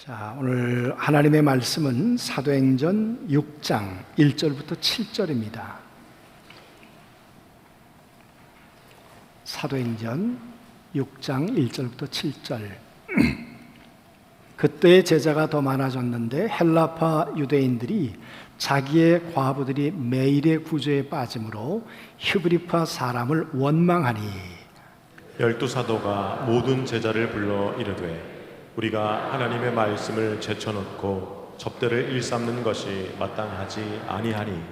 자, 오늘 하나님의 말씀은 사도행전 6장 1절부터 7절입니다. 사도행전 6장 1절부터 7절. 그때의 제자가 더 많아졌는데 헬라파 유대인들이 자기의 과부들이 매일의 구조에 빠짐으로 히브리파 사람을 원망하니 12사도가 모든 제자를 불러 이르되 우리가 하나님의 말씀을 제쳐놓고 접대를 일삼는 것이 마땅하지 아니하니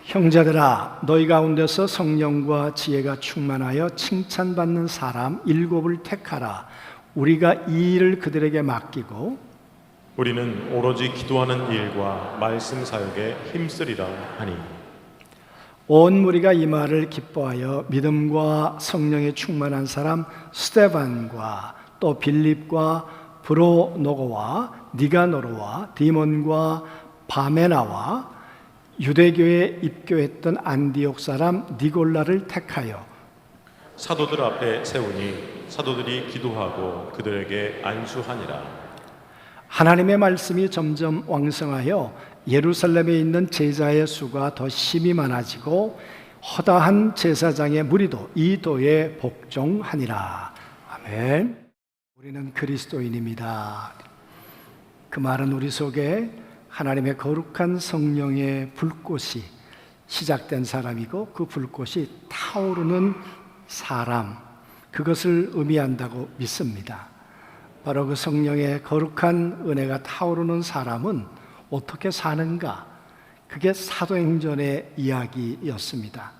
형제들아 너희 가운데서 성령과 지혜가 충만하여 칭찬받는 사람 7을 택하라. 우리가 이 일을 그들에게 맡기고 우리는 오로지 기도하는 일과 말씀 사역에 힘쓰리라 하니 온 무리가 이 말을 기뻐하여 믿음과 성령에 충만한 사람 스데반과 또 빌립과 브로노고와 니가노르와 디몬과 바메나와 유대교에 입교했던 안디옥 사람 니골라를 택하여 사도들 앞에 세우니 사도들이 기도하고 그들에게 안수하니라. 하나님의 말씀이 점점 왕성하여 예루살렘에 있는 제자의 수가 더 심히 많아지고 허다한 제사장의 무리도 이 도에 복종하니라. 아멘. 우리는 그리스도인입니다. 그 말은 우리 속에 하나님의 거룩한 성령의 불꽃이 시작된 사람이고 그 불꽃이 타오르는 사람, 그것을 의미한다고 믿습니다. 바로 그 성령의 거룩한 은혜가 타오르는 사람은 어떻게 사는가? 그게 사도행전의 이야기였습니다.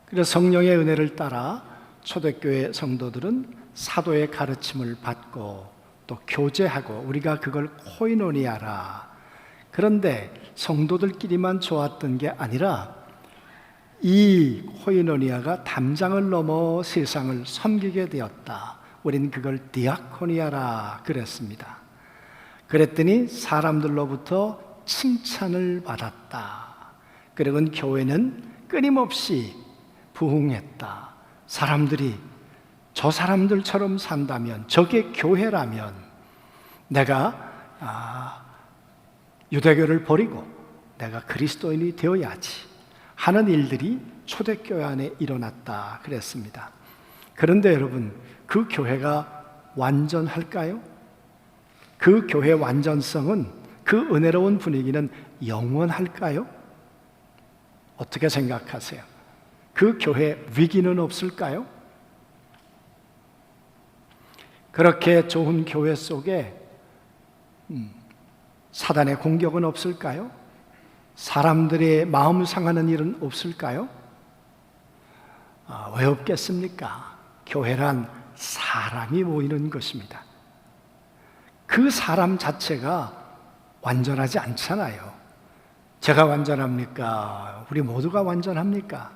그래서 성령의 은혜를 따라 초대교회 성도들은 사도의 가르침을 받고 또 교제하고 우리가 그걸 코이노니아라. 그런데 성도들끼리만 좋았던 게 아니라 이 코이노니아가 담장을 넘어 세상을 섬기게 되었다. 우린 그걸 디아코니아라 그랬습니다. 그랬더니 사람들로부터 칭찬을 받았다. 그리고 교회는 끊임없이 부흥했다. 사람들이 저 사람들처럼 산다면, 저게 교회라면 내가 유대교를 버리고 내가 그리스도인이 되어야지 하는 일들이 초대교회 안에 일어났다 그랬습니다. 그런데 여러분, 그 교회가 완전할까요? 그 교회 완전성은, 그 은혜로운 분위기는 영원할까요? 어떻게 생각하세요? 그 교회 위기는 없을까요? 그렇게 좋은 교회 속에 사단의 공격은 없을까요? 사람들의 마음 상하는 일은 없을까요? 왜 없겠습니까? 교회란 사람이 모이는 것입니다. 그 사람 자체가 완전하지 않잖아요. 제가 완전합니까? 우리 모두가 완전합니까?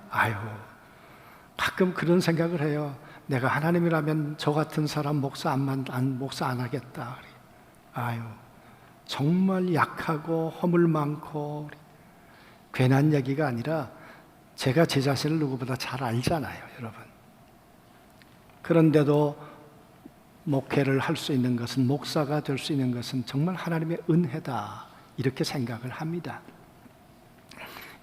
가끔 그런 생각을 해요. 내가 하나님이라면 저 같은 사람 목사 안 하겠다. 정말 약하고 허물 많고 괜한 얘기가 아니라 제가 제 자신을 누구보다 잘 알잖아요, 여러분. 그런데도 목회를 할 수 있는 것은, 목사가 될 수 있는 것은 정말 하나님의 은혜다, 이렇게 생각을 합니다.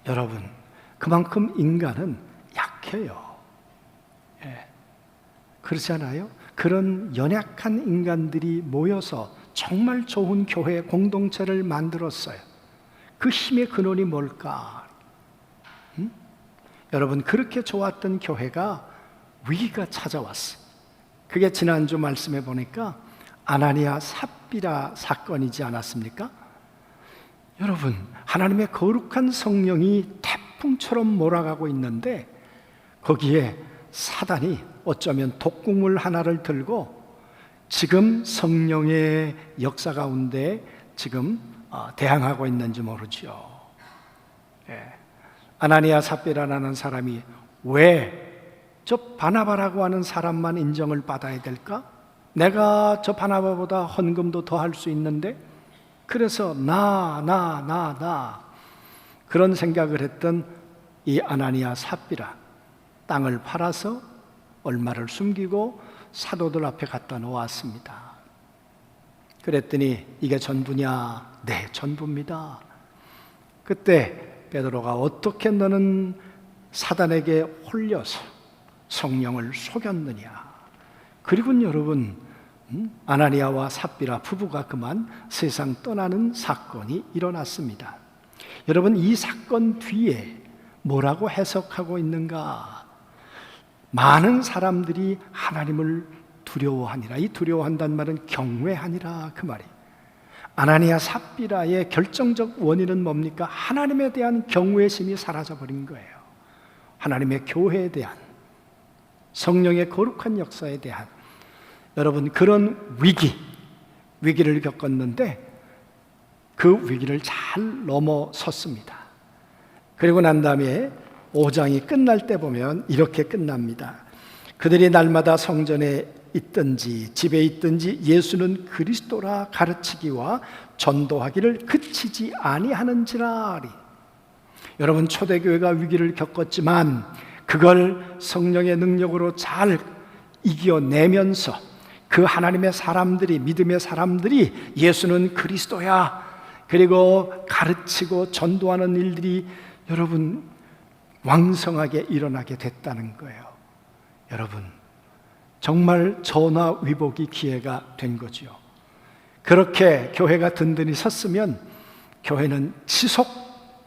여러분, 그만큼 인간은 약해요. 그렇지 않아요? 그런 연약한 인간들이 모여서 정말 좋은 교회 공동체를 만들었어요. 그 힘의 근원이 뭘까? 여러분, 그렇게 좋았던 교회가 위기가 찾아왔어요. 그게 지난주 말씀에 보니까 아나니아 삽비라 사건이지 않았습니까? 여러분, 하나님의 거룩한 성령이 태풍처럼 몰아가고 있는데 거기에 사단이 어쩌면 독국물 하나를 들고 지금 성령의 역사 가운데 지금 대항하고 있는지 모르죠. 아나니아 삽비라라는 사람이 왜 저 바나바라고 하는 사람만 인정을 받아야 될까? 내가 저 바나바보다 헌금도 더 할 수 있는데, 그래서 나 그런 생각을 했던 이 아나니아 삽비라, 땅을 팔아서 얼마를 숨기고 사도들 앞에 갖다 놓았습니다. 그랬더니 이게 전부냐? 네, 전부입니다. 그때 베드로가 어떻게 너는 사단에게 홀려서 성령을 속였느냐? 그리고 여러분, 아나니아와 삽비라 부부가 그만 세상 떠나는 사건이 일어났습니다. 여러분, 이 사건 뒤에 뭐라고 해석하고 있는가? 많은 사람들이 하나님을 두려워하니라. 이 두려워한다는 말은 경외하니라 그 말이에요. 아나니아 삽비라의 결정적 원인은 뭡니까? 하나님에 대한 경외심이 사라져버린 거예요. 하나님의 교회에 대한, 성령의 거룩한 역사에 대한 여러분 그런 위기를 겪었는데 그 위기를 잘 넘어섰습니다. 그리고 난 다음에 5장이 끝날 때 보면 이렇게 끝납니다. 그들이 날마다 성전에 있든지 집에 있든지 예수는 그리스도라 가르치기와 전도하기를 그치지 아니하는지라. 여러분, 초대교회가 위기를 겪었지만 그걸 성령의 능력으로 잘 이겨내면서 그 하나님의 사람들이, 믿음의 사람들이 예수는 그리스도야, 그리고 가르치고 전도하는 일들이 여러분 왕성하게 일어나게 됐다는 거예요. 여러분, 정말 전화위복이 기회가 된 거지요. 그렇게 교회가 든든히 섰으면 교회는 지속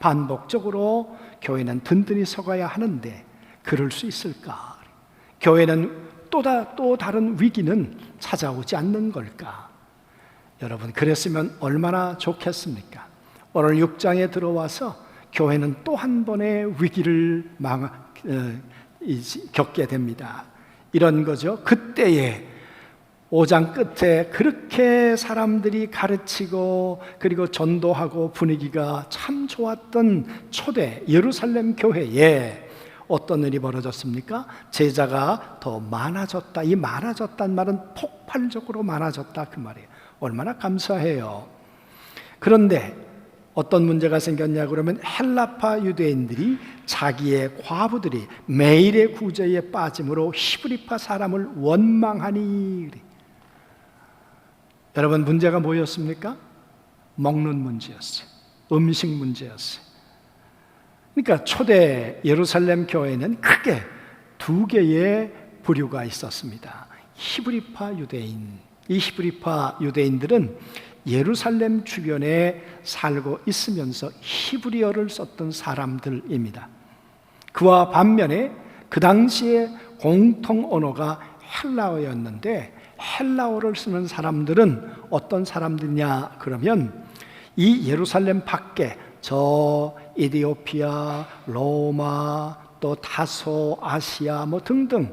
반복적으로 교회는 든든히 서가야 하는데 그럴 수 있을까? 교회는 또 다른 위기는 찾아오지 않는 걸까? 여러분, 그랬으면 얼마나 좋겠습니까? 오늘 6장에 들어와서 교회는 또 한 번의 위기를 겪게 됩니다. 이런 거죠. 그때에 5장 끝에 그렇게 사람들이 가르치고 그리고 전도하고 분위기가 참 좋았던 초대 예루살렘 교회에 어떤 일이 벌어졌습니까? 제자가 더 많아졌다. 이 많아졌다는 말은 폭발적으로 많아졌다 그 말이에요. 얼마나 감사해요. 그런데 어떤 문제가 생겼냐 그러면 헬라파 유대인들이 자기의 과부들이 매일의 구제에 빠짐으로 히브리파 사람을 원망하니. 여러분, 문제가 뭐였습니까? 먹는 문제였어요. 음식 문제였어요. 그러니까 초대 예루살렘 교회는 크게 두 개의 부류가 있었습니다. 히브리파 유대인. 이 히브리파 유대인들은 예루살렘 주변에 살고 있으면서 히브리어를 썼던 사람들입니다. 그와 반면에 그 당시에 공통 언어가 헬라어였는데 헬라어를 쓰는 사람들은 어떤 사람들이냐 그러면 이 예루살렘 밖에 저 에티오피아, 로마, 또 다소, 아시아 뭐 등등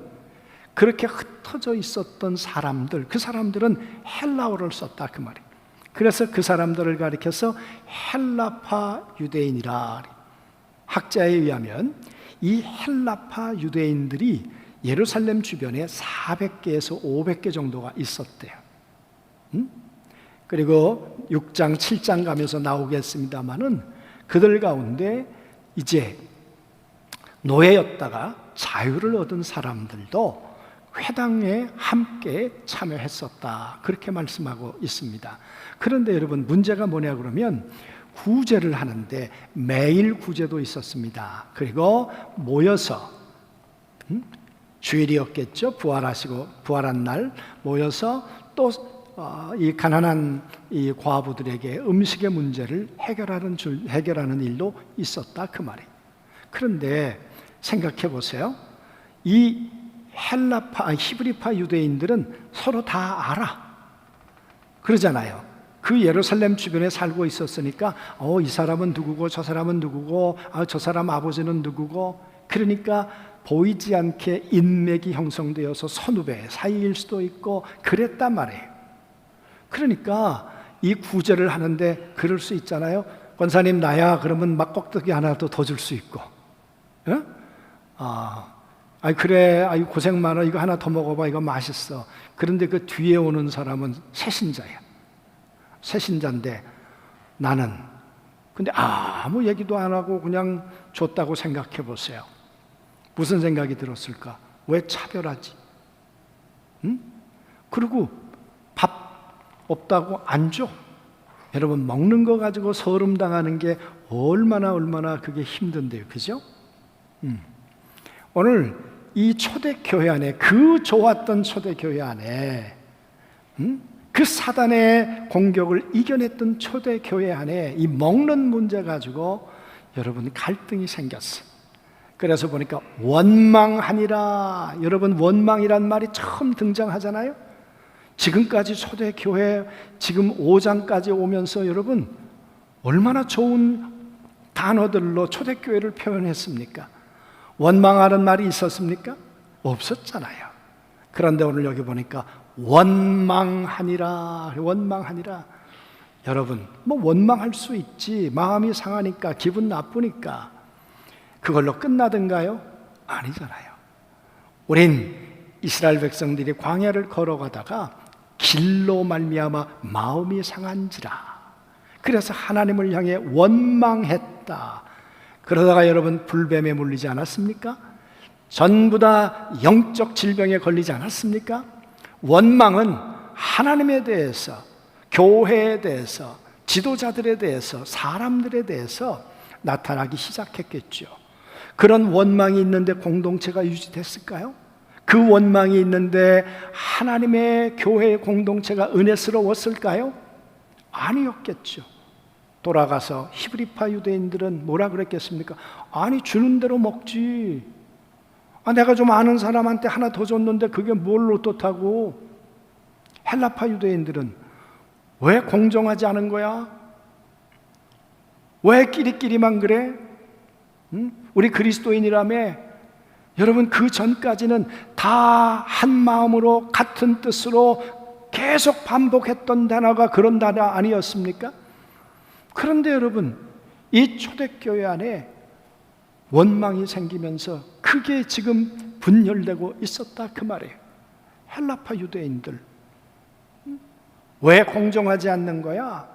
그렇게 흩어져 있었던 사람들, 그 사람들은 헬라어를 썼다 그 말이에요. 그래서 그 사람들을 가리켜서 헬라파 유대인이라. 학자에 의하면 이 헬라파 유대인들이 예루살렘 주변에 400개에서 500개 정도가 있었대요. 그리고 6장, 7장 가면서 나오겠습니다마는 그들 가운데 이제 노예였다가 자유를 얻은 사람들도 회당에 함께 참여했었다. 그렇게 말씀하고 있습니다. 그런데 여러분, 문제가 뭐냐 그러면 구제를 하는데 매일 구제도 있었습니다. 그리고 모여서 주일이었겠죠. 부활한 날 모여서 또 이 가난한 이 과부들에게 음식의 문제를 해결하는 일도 있었다 그 말이에요. 그런데 생각해 보세요. 이 히브리파 유대인들은 서로 다 알아. 그러잖아요. 그 예루살렘 주변에 살고 있었으니까 이 사람은 누구고 저 사람은 누구고 저 사람 아버지는 누구고, 그러니까 보이지 않게 인맥이 형성되어서 선후배 사이일 수도 있고 그랬단 말이에요. 그러니까 이 구제를 하는데 그럴 수 있잖아요. 권사님 나야 그러면 막 꺽떡이 하나 더 줄 수 있고, 그래, 고생 많아, 이거 하나 더 먹어봐, 이거 맛있어. 그런데 그 뒤에 오는 사람은 새신자야. 새신자인데 나는 근데 아무 얘기도 안 하고 그냥 줬다고 생각해 보세요. 무슨 생각이 들었을까? 왜 차별하지? 그리고 밥 없다고 안 줘. 여러분, 먹는 거 가지고 서름 당하는 게 얼마나 그게 힘든데요, 그죠? 오늘 이 초대교회 안에, 그 좋았던 초대교회 안에, 그 사단의 공격을 이겨냈던 초대교회 안에 이 먹는 문제 가지고 여러분 갈등이 생겼어. 그래서 보니까 원망하니라. 여러분, 원망이란 말이 처음 등장하잖아요. 지금까지 초대교회 지금 5장까지 오면서 여러분 얼마나 좋은 단어들로 초대교회를 표현했습니까? 원망하는 말이 있었습니까? 없었잖아요. 그런데 오늘 여기 보니까 원망하니라. 여러분, 뭐 원망할 수 있지. 마음이 상하니까, 기분 나쁘니까 그걸로 끝나든가요? 아니잖아요. 우린 이스라엘 백성들이 광야를 걸어가다가 길로 말미암아 마음이 상한지라. 그래서 하나님을 향해 원망했다. 그러다가 여러분 불뱀에 물리지 않았습니까? 전부 다 영적 질병에 걸리지 않았습니까? 원망은 하나님에 대해서, 교회에 대해서, 지도자들에 대해서, 사람들에 대해서 나타나기 시작했겠죠. 그런 원망이 있는데 공동체가 유지됐을까요? 그 원망이 있는데 하나님의 교회의 공동체가 은혜스러웠을까요? 아니었겠죠. 돌아가서 히브리파 유대인들은 뭐라 그랬겠습니까? 아니, 주는 대로 먹지. 내가 좀 아는 사람한테 하나 더 줬는데 그게 뭘 어떻다고. 헬라파 유대인들은 왜 공정하지 않은 거야? 왜 끼리끼리만 그래? 우리 그리스도인이라며. 여러분, 그 전까지는 다 한 마음으로 같은 뜻으로 계속 반복했던 단어가 그런 단어 아니었습니까? 그런데 여러분, 이 초대교회 안에 원망이 생기면서 그게 지금 분열되고 있었다, 그 말이에요. 헬라파 유대인들 왜 공정하지 않는 거야?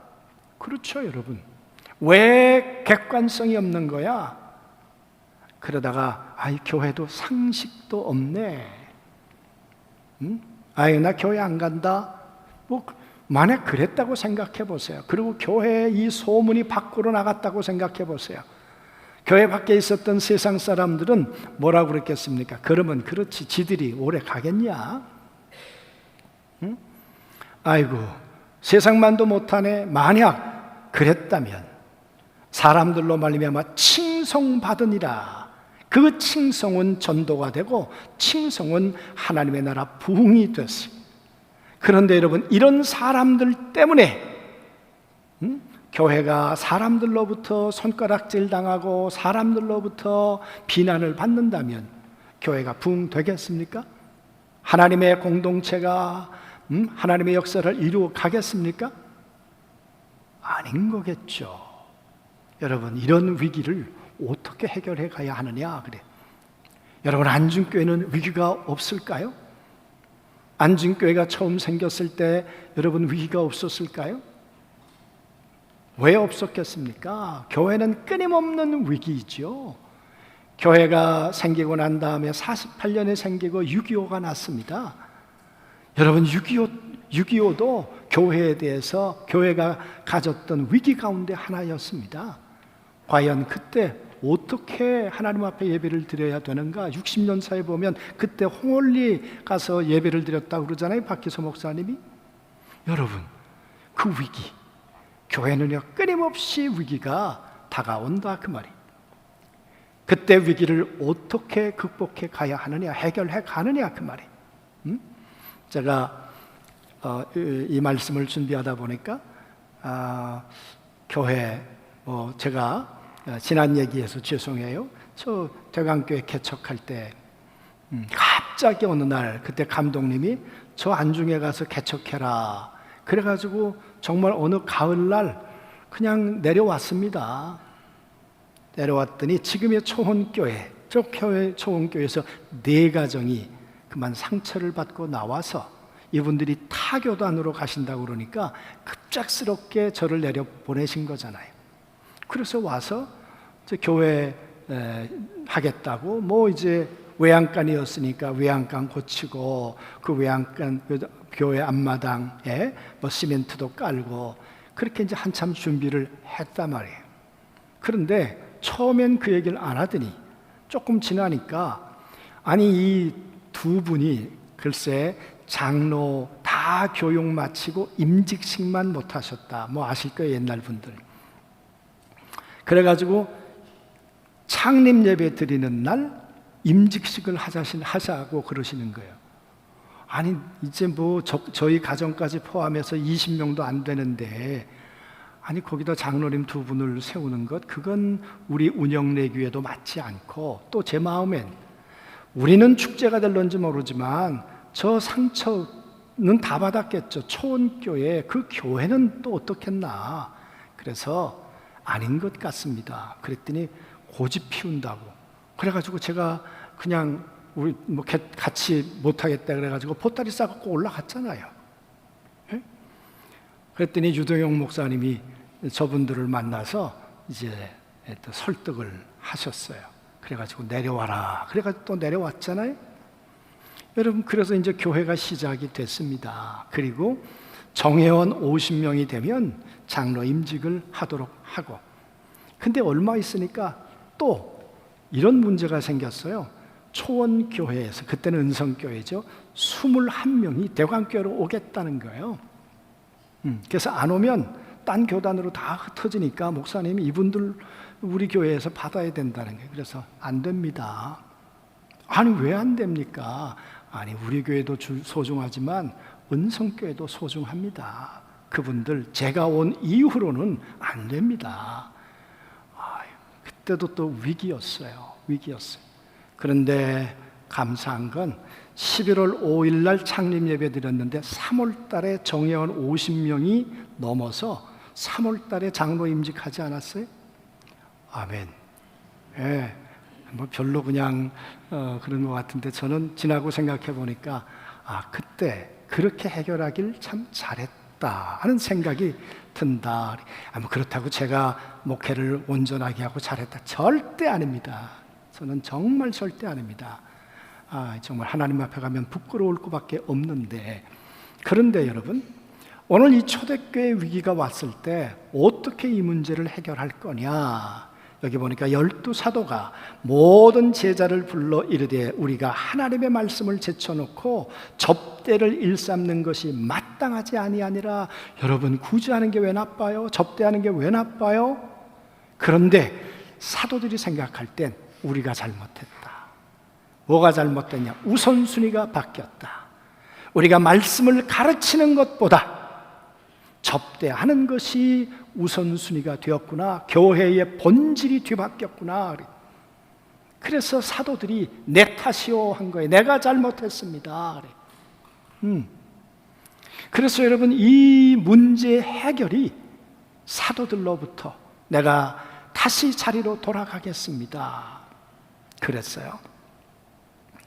그렇죠, 여러분. 왜 객관성이 없는 거야? 그러다가 아이, 교회도 상식도 없네. 아이, 나 교회 안 간다. 뭐 만약 그랬다고 생각해 보세요. 그리고 교회에 이 소문이 밖으로 나갔다고 생각해 보세요. 교회 밖에 있었던 세상 사람들은 뭐라고 그랬겠습니까? 그러면 그렇지, 지들이 오래 가겠냐? 아이고, 세상만도 못하네. 만약 그랬다면 사람들로 말미암아 칭송받으니라. 그 칭송은 전도가 되고 칭송은 하나님의 나라 부흥이 됐습니다. 그런데 여러분, 이런 사람들 때문에 교회가 사람들로부터 손가락질 당하고 사람들로부터 비난을 받는다면 교회가 부흥되겠습니까? 하나님의 공동체가 하나님의 역사를 이루어 가겠습니까? 아닌 거겠죠. 여러분, 이런 위기를 어떻게 해결해 가야 하느냐 그래. 여러분, 안중교회는 위기가 없을까요? 안중교회가 처음 생겼을 때 여러분 위기가 없었을까요? 왜 없었겠습니까? 교회는 끊임없는 위기이죠. 교회가 생기고 난 다음에 48년에 생기고 6.25가 났습니다. 여러분, 6.25도 교회에 대해서 교회가 가졌던 위기 가운데 하나였습니다. 과연 그때 어떻게 하나님 앞에 예배를 드려야 되는가? 60년사에 보면 그때 홍월리 가서 예배를 드렸다고 그러잖아요, 박기소 목사님이. 여러분, 그 위기, 교회는요 끊임없이 위기가 다가온다, 그 말이. 그때 위기를 어떻게 극복해 가야 하느냐, 해결해 가느냐, 그 말이. 제가 이 말씀을 준비하다 보니까 교회, 제가 지난 얘기해서 죄송해요. 저 대강교회 개척할 때 갑자기 어느 날 그때 감독님이 저 안중에 가서 개척해라. 그래가지고 정말 어느 가을날 그냥 내려왔습니다. 내려왔더니 지금의 초혼교회, 저 교회 초혼교회에서 4가정이 그만 상처를 받고 나와서 이분들이 타교단으로 가신다고 그러니까 급작스럽게 저를 내려보내신 거잖아요. 그래서 와서 교회 하겠다고 이제 외양간이었으니까 외양간 고치고 그 외양간 교회 앞마당에 뭐 시멘트도 깔고 그렇게 이제 한참 준비를 했단 말이에요. 그런데 처음엔 그 얘기를 안 하더니 조금 지나니까 아니 이 두 분이 글쎄 장로 다 교육 마치고 임직식만 못 하셨다. 뭐 아실 거예요, 옛날 분들. 그래가지고 창립 예배 드리는 날 임직식을 하자고 그러시는 거예요. 아니 이제 뭐 저희 가정까지 포함해서 20명도 안 되는데 아니 거기다 장로님 두 분을 세우는 것 그건 우리 운영내교에도 맞지 않고 또 제 마음엔 우리는 축제가 될런지 모르지만 저 상처는 다 받았겠죠. 초원교회 그 교회는 또 어떻겠나. 그래서 아닌 것 같습니다. 그랬더니 고집 피운다고. 그래가지고 제가 그냥 우리 뭐 같이 못하겠다 그래가지고 보따리 싸갖고 올라갔잖아요. 예? 그랬더니 유동영 목사님이 저분들을 만나서 이제 또 설득을 하셨어요. 그래가지고 내려와라. 그래가지고 또 내려왔잖아요. 여러분 그래서 이제 교회가 시작이 됐습니다. 그리고 정회원 50명이 되면 장로 임직을 하도록 하고 근데 얼마 있으니까 또 이런 문제가 생겼어요. 초원교회에서 그때는 은성교회죠. 21명이 대관교회로 오겠다는 거예요. 그래서 안 오면 딴 교단으로 다 흩어지니까 목사님이 이분들 우리 교회에서 받아야 된다는 거예요. 그래서 안 됩니다. 아니 왜 안 됩니까? 아니 우리 교회도 소중하지만 은성교회도 소중합니다. 그분들 제가 온 이후로는 안 됩니다. 그때도 또 위기였어요. 그런데 감사한 건 11월 5일 날 창립 예배 드렸는데 3월 달에 정회원 50명이 넘어서 3월 달에 장로 임직하지 않았어요? 아멘. 예, 뭐 별로 그냥 그런 것 같은데 저는 지나고 생각해 보니까 그때 그렇게 해결하길 참 잘했다 하는 생각이 든다. 뭐 그렇다고 제가 목회를 온전하게 하고 잘했다 절대 아닙니다. 저는 정말 절대 아닙니다. 정말 하나님 앞에 가면 부끄러울 것밖에 없는데 그런데 여러분 오늘 이 초대교회 위기가 왔을 때 어떻게 이 문제를 해결할 거냐. 여기 보니까 12사도가 모든 제자를 불러 이르되 우리가 하나님의 말씀을 제쳐놓고 접대를 일삼는 것이 마땅하지 아니하니라. 여러분 구제하는 게 왜 나빠요? 접대하는 게 왜 나빠요? 그런데 사도들이 생각할 땐 우리가 잘못했다. 뭐가 잘못됐냐? 우선순위가 바뀌었다. 우리가 말씀을 가르치는 것보다 접대하는 것이 우선순위가 되었구나. 교회의 본질이 뒤바뀌었구나. 그래서 사도들이 내 탓이요 한 거예요. 내가 잘못했습니다. 그래서 여러분 이 문제 해결이 사도들로부터 내가 다시 자리로 돌아가겠습니다. 그랬어요.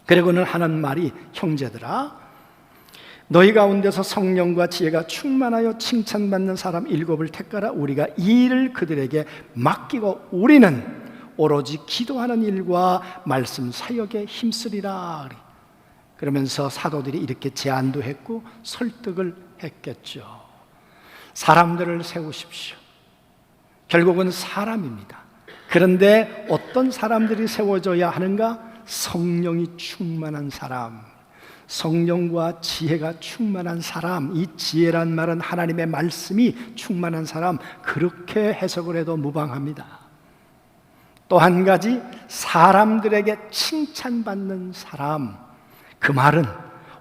그리고는 하는 말이 형제들아 너희 가운데서 성령과 지혜가 충만하여 칭찬받는 사람 7을 택하라. 우리가 이 일을 그들에게 맡기고 우리는 오로지 기도하는 일과 말씀 사역에 힘쓰리라. 그러면서 사도들이 이렇게 제안도 했고 설득을 했겠죠. 사람들을 세우십시오. 결국은 사람입니다. 그런데 어떤 사람들이 세워져야 하는가? 성령이 충만한 사람, 성령과 지혜가 충만한 사람. 이 지혜란 말은 하나님의 말씀이 충만한 사람, 그렇게 해석을 해도 무방합니다. 또 한 가지, 사람들에게 칭찬받는 사람. 그 말은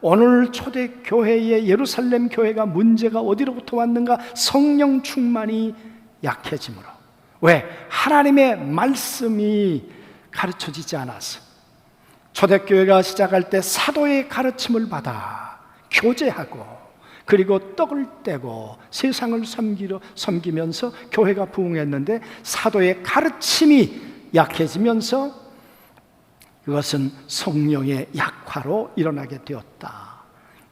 오늘 초대교회의 예루살렘 교회가 문제가 어디로부터 왔는가? 성령 충만이 약해짐으로. 왜? 하나님의 말씀이 가르쳐지지 않아서. 초대교회가 시작할 때 사도의 가르침을 받아 교제하고 그리고 떡을 떼고 세상을 섬기면서 교회가 부흥했는데 사도의 가르침이 약해지면서 그것은 성령의 약화로 일어나게 되었다.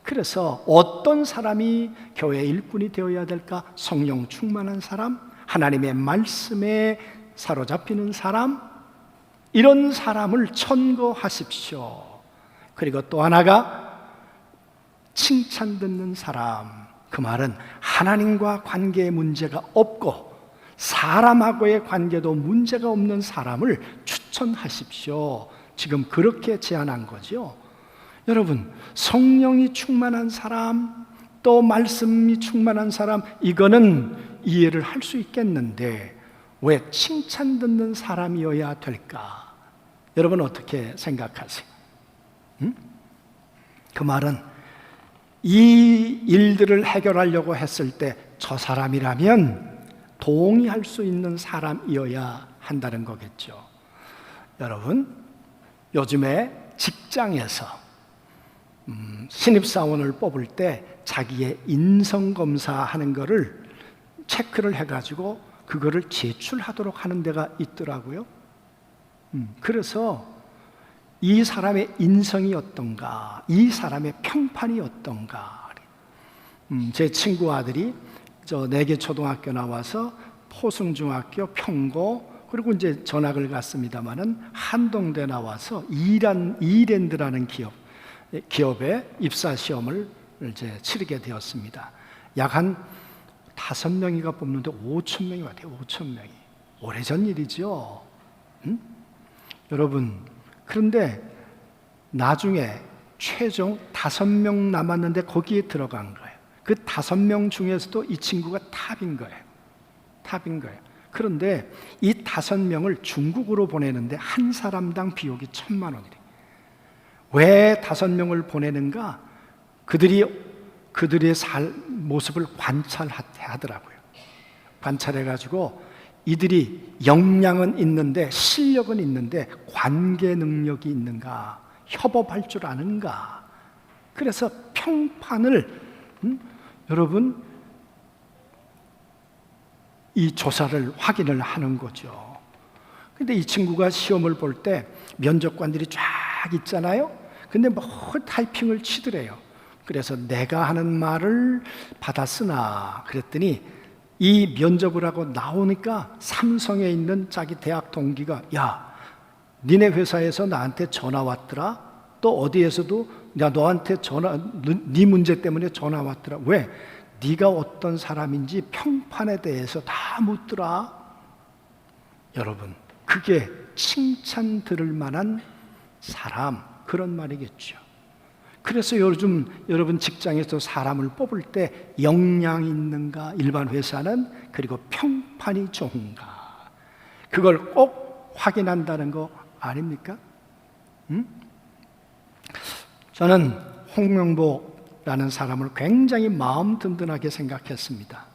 그래서 어떤 사람이 교회의 일꾼이 되어야 될까? 성령 충만한 사람, 하나님의 말씀에 사로잡히는 사람, 이런 사람을 천거하십시오. 그리고 또 하나가 칭찬 듣는 사람. 그 말은 하나님과 관계에 문제가 없고 사람하고의 관계도 문제가 없는 사람을 추천하십시오. 지금 그렇게 제안한 거죠. 여러분, 성령이 충만한 사람, 또 말씀이 충만한 사람, 이거는 이해를 할 수 있겠는데 왜 칭찬 듣는 사람이어야 될까? 여러분 어떻게 생각하세요? 그 말은 이 일들을 해결하려고 했을 때 저 사람이라면 동의할 수 있는 사람이어야 한다는 거겠죠. 여러분, 요즘에 직장에서 신입사원을 뽑을 때 자기의 인성검사하는 거를 체크를 해가지고 그거를 제출하도록 하는 데가 있더라고요. 그래서 이 사람의 인성이 어떤가, 이 사람의 평판이 어떤가. 제 친구 아들이 저 내계 초등학교 나와서 포승중학교, 평고, 그리고 이제 전학을 갔습니다마는 한동대 나와서 이랜드라는 기업에 입사 시험을 이제 치르게 되었습니다. 약 한 5명이가 뽑는데 5,000명이 왔대요. 5,000명이. 오래전 일이죠. 여러분, 그런데 나중에 최종 5명 남았는데 거기에 들어간 거예요. 그 5명 중에서도 이 친구가 탑인 거예요. 탑인 거예요. 그런데 이 5명을 중국으로 보내는데 한 사람당 비용이 1,000만 원이래. 왜 5명을 보내는가? 그들의 모습을 관찰하더라고요. 관찰해가지고 이들이 역량은 있는데 실력은 있는데 관계 능력이 있는가, 협업할 줄 아는가. 그래서 평판을 여러분 이 조사를 확인을 하는 거죠. 근데 이 친구가 시험을 볼 때 면접관들이 쫙 있잖아요. 근데 뭐 타이핑을 치더래요. 그래서 내가 하는 말을 받았으나 그랬더니 이 면접을 하고 나오니까 삼성에 있는 자기 대학 동기가 야, 니네 회사에서 나한테 전화 왔더라. 또 어디에서도 야, 너한테 네 문제 때문에 전화 왔더라. 왜? 네가 어떤 사람인지 평판에 대해서 다 묻더라. 여러분, 그게 칭찬 들을 만한 사람, 그런 말이겠죠. 그래서 요즘 여러분 직장에서 사람을 뽑을 때 역량이 있는가, 일반 회사는, 그리고 평판이 좋은가, 그걸 꼭 확인한다는 거 아닙니까? 저는 홍명보라는 사람을 굉장히 마음 든든하게 생각했습니다.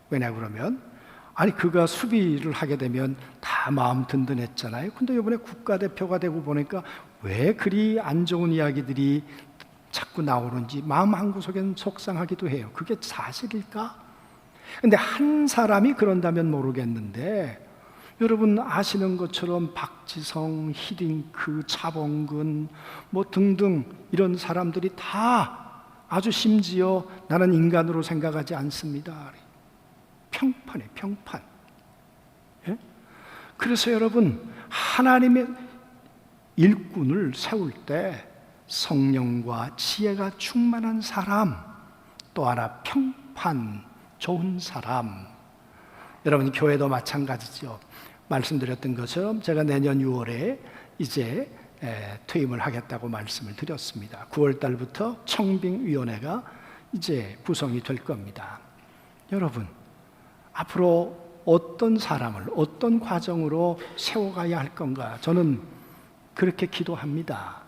왜냐 그러면 그가 수비를 하게 되면 다 마음 든든했잖아요. 근데 이번에 국가대표가 되고 보니까 왜 그리 안 좋은 이야기들이 자꾸 나오는지 마음 한구석엔 속상하기도 해요. 그게 사실일까? 근데 한 사람이 그런다면 모르겠는데 여러분 아시는 것처럼 박지성, 히딩크, 차범근 뭐 등등 이런 사람들이 다 아주 심지어 나는 인간으로 생각하지 않습니다. 평판이에요, 평판. 예? 그래서 여러분 하나님의 일꾼을 세울 때 성령과 지혜가 충만한 사람, 또 하나 평판 좋은 사람. 여러분 교회도 마찬가지죠. 말씀드렸던 것처럼 제가 내년 6월에 이제 퇴임을 하겠다고 말씀을 드렸습니다. 9월 달부터 청빙위원회가 이제 구성이 될 겁니다. 여러분, 앞으로 어떤 사람을 어떤 과정으로 세워가야 할 건가? 저는 그렇게 기도합니다.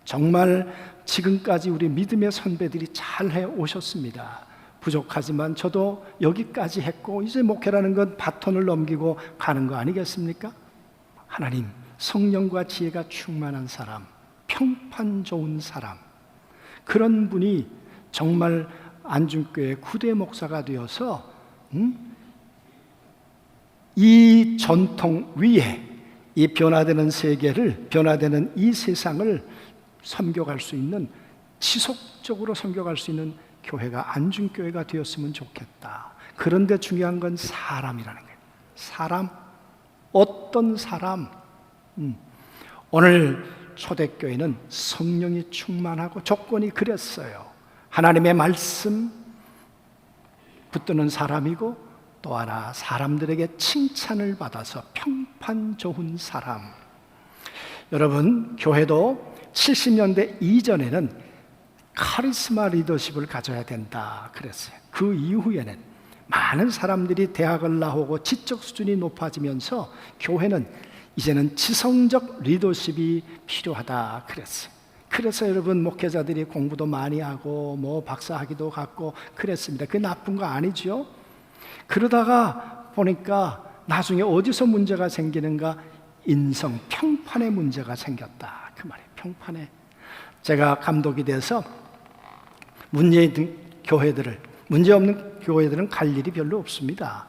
정말 지금까지 우리 믿음의 선배들이 잘해 오셨습니다. 부족하지만 저도 여기까지 했고 이제 목회라는 건 바톤을 넘기고 가는 거 아니겠습니까? 하나님, 성령과 지혜가 충만한 사람, 평판 좋은 사람, 그런 분이 정말 안중교회 구대 목사가 되어서 이 전통 위에 이 변화되는 세계를, 변화되는 이 세상을 섬겨갈 수 있는, 지속적으로 섬겨갈 수 있는 교회가 안중교회가 되었으면 좋겠다. 그런데 중요한 건 사람이라는 거예요. 사람, 어떤 사람. 오늘 초대교회는 성령이 충만하고 조건이 그랬어요. 하나님의 말씀 붙드는 사람이고, 또 하나 사람들에게 칭찬을 받아서 평판 좋은 사람. 여러분, 교회도 70년대 이전에는 카리스마 리더십을 가져야 된다 그랬어요. 그 이후에는 많은 사람들이 대학을 나오고 지적 수준이 높아지면서 교회는 이제는 지성적 리더십이 필요하다 그랬어요. 그래서 여러분, 목회자들이 공부도 많이 하고 뭐 박사학위도 갖고 그랬습니다. 그게 나쁜 거 아니죠? 그러다가 보니까 나중에 어디서 문제가 생기는가? 인성, 평판의 문제가 생겼다 그 말이에요. 평판에. 제가 감독이 돼서 문제 없는 교회들은 갈 일이 별로 없습니다.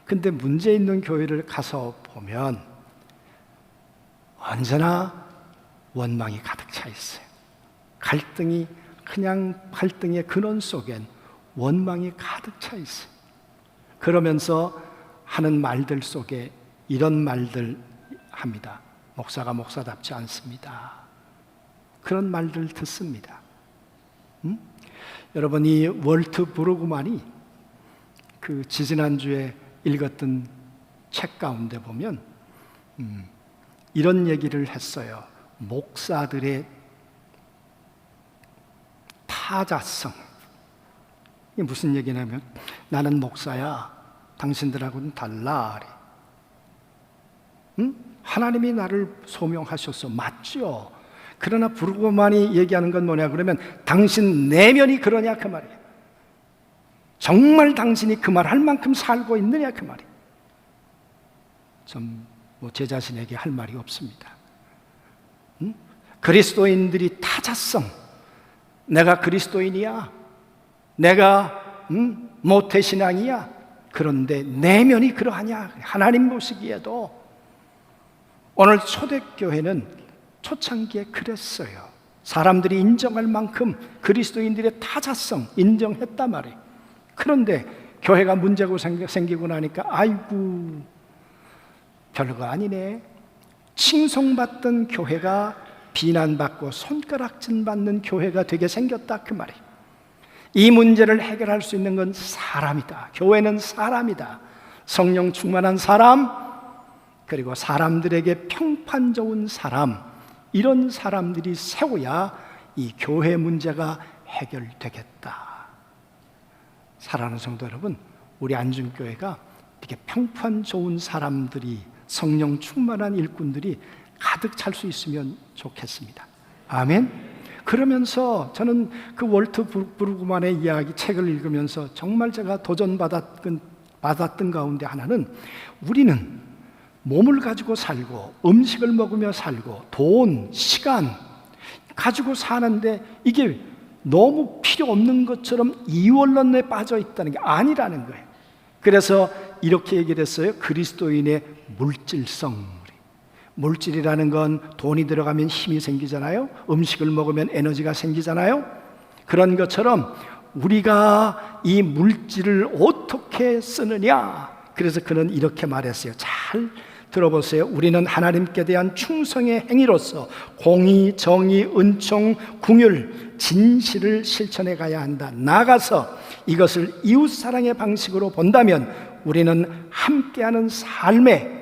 근데 문제 있는 교회를 가서 보면 언제나 원망이 가득 차 있어요. 갈등의 근원 속엔 원망이 가득 차 있어요. 그러면서 하는 말들 속에 이런 말들 합니다. 목사가 목사답지 않습니다. 그런 말들 듣습니다. 여러분, 이 월트 브루그만이 그 지지난주에 읽었던 책 가운데 보면 이런 얘기를 했어요. 목사들의 타자성. 이게 무슨 얘기냐면, 나는 목사야, 당신들하고는 달라. 하나님이 나를 소명하셔서 맞죠. 그러나 브루그만이 얘기하는 건 뭐냐 그러면, 당신 내면이 그러냐 그 말이에요. 정말 당신이 그 말 할 만큼 살고 있느냐 그 말이에요. 제 자신에게 할 말이 없습니다. 그리스도인들이 타자성, 내가 그리스도인이야, 내가 모태신앙이야, 그런데 내면이 그러하냐? 하나님 보시기에도. 오늘 초대교회는 초창기에 그랬어요. 사람들이 인정할 만큼 그리스도인들의 타자성 인정했단 말이에요. 그런데 교회가 문제가 생기고 나니까 아이고 별거 아니네. 칭송받던 교회가 비난받고 손가락질 받는 교회가 되게 생겼다 그 말이에요. 이 문제를 해결할 수 있는 건 사람이다. 교회는 사람이다. 성령 충만한 사람, 그리고 사람들에게 평판 좋은 사람, 이런 사람들이 세워야 이 교회 문제가 해결되겠다. 사랑하는 성도 여러분, 우리 안중교회가 이렇게 평판 좋은 사람들이, 성령 충만한 일꾼들이 가득 찰 수 있으면 좋겠습니다. 아멘. 그러면서 저는 그 월트 브루그만의 이야기 책을 읽으면서 정말 제가 도전받았던 가운데 하나는, 우리는 몸을 가지고 살고 음식을 먹으며 살고 돈, 시간 가지고 사는데 이게 너무 필요 없는 것처럼 이원론에 빠져 있다는 게 아니라는 거예요. 그래서 이렇게 얘기를 했어요. 그리스도인의 물질성. 물질이라는 건 돈이 들어가면 힘이 생기잖아요. 음식을 먹으면 에너지가 생기잖아요. 그런 것처럼 우리가 이 물질을 어떻게 쓰느냐. 그래서 그는 이렇게 말했어요. 잘 들어보세요. 우리는 하나님께 대한 충성의 행위로서 공의, 정의, 은총, 궁율, 진실을 실천해 가야 한다. 나아가서 이것을 이웃사랑의 방식으로 본다면 우리는 함께하는 삶에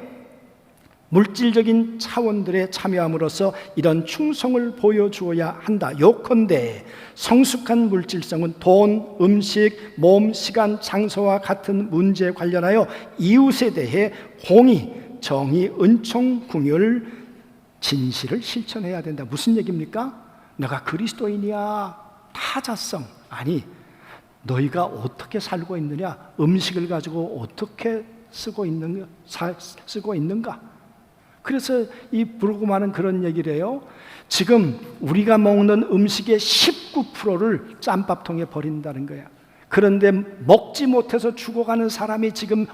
물질적인 차원들에 참여함으로써 이런 충성을 보여주어야 한다. 요컨대 성숙한 물질성은 돈, 음식, 몸, 시간, 장소와 같은 문제에 관련하여 이웃에 대해 공의, 정의, 은총, 궁율, 진실을 실천해야 된다. 무슨 얘기입니까? 내가 그리스도인이야. 타자성. 아니, 너희가 어떻게 살고 있느냐? 음식을 가지고 어떻게 쓰고 있는가? 그래서 이 브루그만은 그런 얘기를 해요. 지금 우리가 먹는 음식의 19%를 짬밥통에 버린다는 거야. 그런데 먹지 못해서 죽어가는 사람이 지금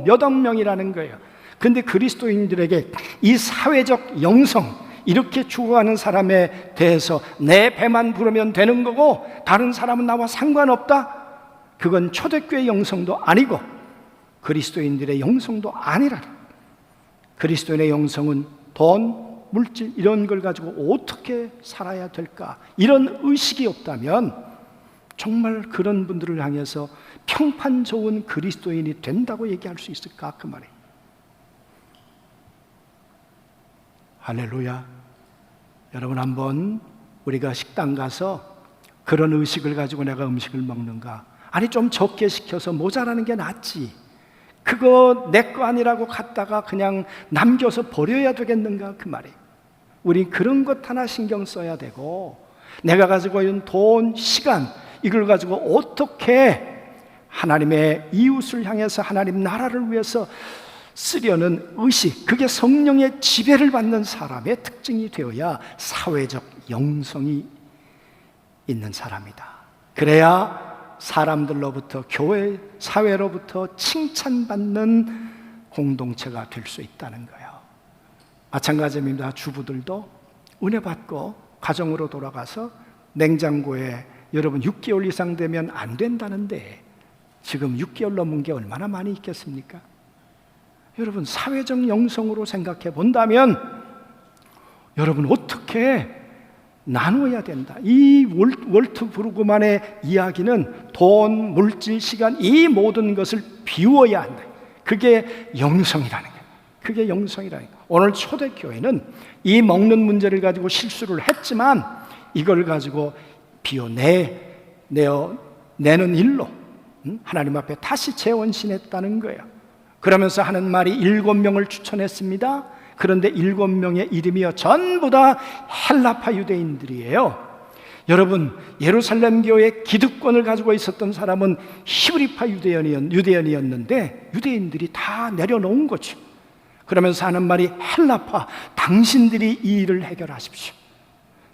몇억 명이라는 거예요. 근데 그리스도인들에게 이 사회적 영성, 이렇게 죽어가는 사람에 대해서 내 배만 부르면 되는 거고 다른 사람은 나와 상관없다? 그건 초대교회 영성도 아니고 그리스도인들의 영성도 아니라. 그리스도인의 영성은 돈, 물질 이런 걸 가지고 어떻게 살아야 될까? 이런 의식이 없다면 정말 그런 분들을 향해서 평판 좋은 그리스도인이 된다고 얘기할 수 있을까? 그 말이에요. 할렐루야. 여러분, 한번 우리가 식당 가서 그런 의식을 가지고 내가 음식을 먹는가? 아니, 좀 적게 시켜서 모자라는 게 낫지. 그거 내 거 아니라고 갖다가 그냥 남겨서 버려야 되겠는가? 그 말이에요. 우리 그런 것 하나 신경 써야 되고, 내가 가지고 있는 돈, 시간, 이걸 가지고 어떻게 하나님의 이웃을 향해서 하나님 나라를 위해서 쓰려는 의식, 그게 성령의 지배를 받는 사람의 특징이 되어야 사회적 영성이 있는 사람이다. 그래야 사람들로부터, 교회, 사회로부터 칭찬받는 공동체가 될 수 있다는 거예요. 마찬가지입니다. 주부들도 은혜 받고 가정으로 돌아가서 냉장고에 여러분 6개월 이상 되면 안 된다는데 지금 6개월 넘은 게 얼마나 많이 있겠습니까? 여러분, 사회적 영성으로 생각해 본다면 여러분 어떻게 나누어야 된다. 이 월트 브루그만의 이야기는 돈, 물질, 시간 이 모든 것을 비워야 한다. 그게 영성이라는 거예요. 그게 영성이라는 거예요. 오늘 초대교회는 이 먹는 문제를 가지고 실수를 했지만 이걸 가지고 내는 일로 하나님 앞에 다시 재원신했다는 거예요. 그러면서 하는 말이 7명을 추천했습니다. 그런데 7명의 이름이요 전부 다 헬라파 유대인들이에요. 여러분, 예루살렘 교회 기득권을 가지고 있었던 사람은 히브리파 유대인이었는데 유대인들이 다 내려놓은 거죠. 그러면서 하는 말이 헬라파, 당신들이 이 일을 해결하십시오.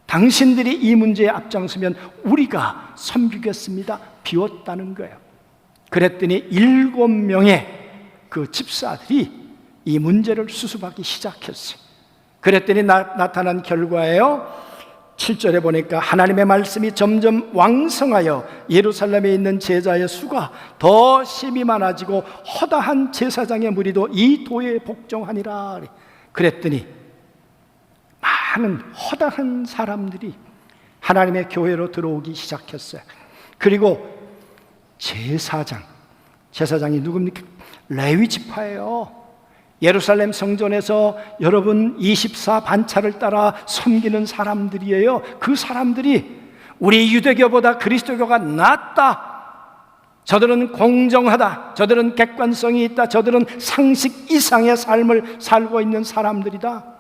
당신들이 이 문제에 앞장서면 우리가 섬기겠습니다. 비웠다는 거예요. 그랬더니 7명의 그 집사들이 이 문제를 수습하기 시작했어요. 그랬더니 나타난 결과예요. 7절에 보니까 하나님의 말씀이 점점 왕성하여 예루살렘에 있는 제자의 수가 더 심히 많아지고 허다한 제사장의 무리도 이 도에 복종하니라. 그랬더니 많은 허다한 사람들이 하나님의 교회로 들어오기 시작했어요. 그리고 제사장이 누굽니까? 레위 지파예요. 예루살렘 성전에서 여러분 24 반차를 따라 섬기는 사람들이에요. 그 사람들이 우리 유대교보다 그리스도교가 낫다, 저들은 공정하다, 저들은 객관성이 있다, 저들은 상식 이상의 삶을 살고 있는 사람들이다.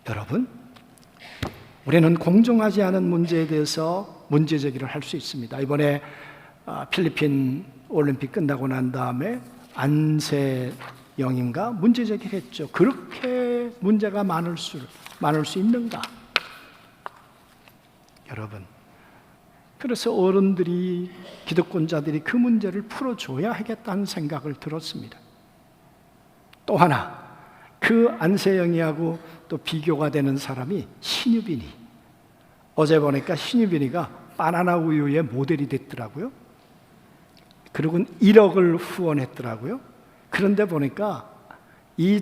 여러분, 우리는 공정하지 않은 문제에 대해서 문제 제기를 할 수 있습니다. 이번에 필리핀 올림픽 끝나고 난 다음에 안세영인가 문제 제기를 했죠. 그렇게 문제가 많을 수 있는가? 여러분, 그래서 어른들이, 기득권자들이 그 문제를 풀어줘야 하겠다는 생각을 들었습니다. 또 하나, 그 안세영이하고 또 비교가 되는 사람이 신유빈이. 어제 보니까 신유빈이가 바나나 우유의 모델이 됐더라고요. 그리고 1억을 후원했더라고요. 그런데 보니까 이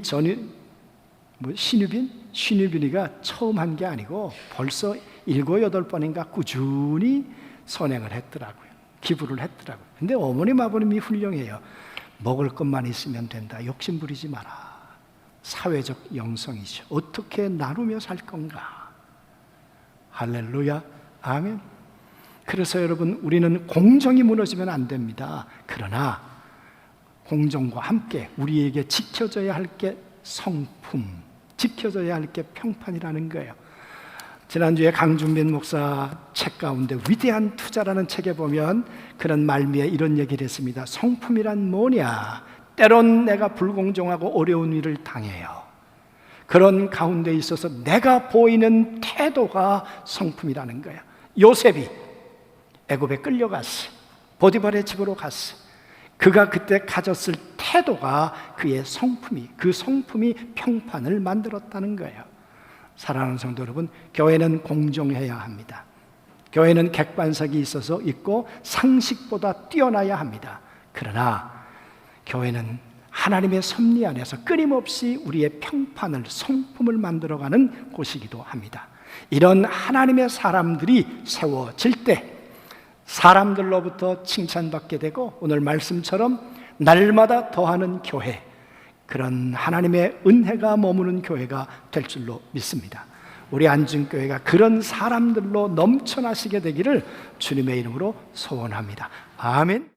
신유빈이가 처음 한 게 아니고 벌써 7, 8번인가 꾸준히 선행을 했더라고요. 기부를 했더라고요. 근데 어머님 아버님이 훌륭해요. 먹을 것만 있으면 된다. 욕심 부리지 마라. 사회적 영성이죠. 어떻게 나누며 살 건가? 할렐루야, 아멘. 그래서 여러분, 우리는 공정이 무너지면 안 됩니다. 그러나 공정과 함께 우리에게 지켜져야 할 게 성품, 지켜져야 할 게 평판이라는 거예요. 지난주에 강준빈 목사 책 가운데 위대한 투자라는 책에 보면 그런 말미에 이런 얘기를 했습니다. 성품이란 뭐냐? 때론 내가 불공정하고 어려운 일을 당해요. 그런 가운데 있어서 내가 보이는 태도가 성품이라는 거예요. 요셉이 애굽에 끌려갔어요. 보디발의 집으로 갔어요. 그가 그때 가졌을 태도가 그의 성품이, 그 성품이 평판을 만들었다는 거예요. 사랑하는 성도 여러분, 교회는 공정해야 합니다. 교회는 객관성이 있고 상식보다 뛰어나야 합니다. 그러나 교회는 하나님의 섭리 안에서 끊임없이 우리의 평판을, 성품을 만들어가는 곳이기도 합니다. 이런 하나님의 사람들이 세워질 때 사람들로부터 칭찬받게 되고 오늘 말씀처럼 날마다 더하는 교회, 그런 하나님의 은혜가 머무는 교회가 될 줄로 믿습니다. 우리 안중교회가 그런 사람들로 넘쳐나시게 되기를 주님의 이름으로 소원합니다. 아멘.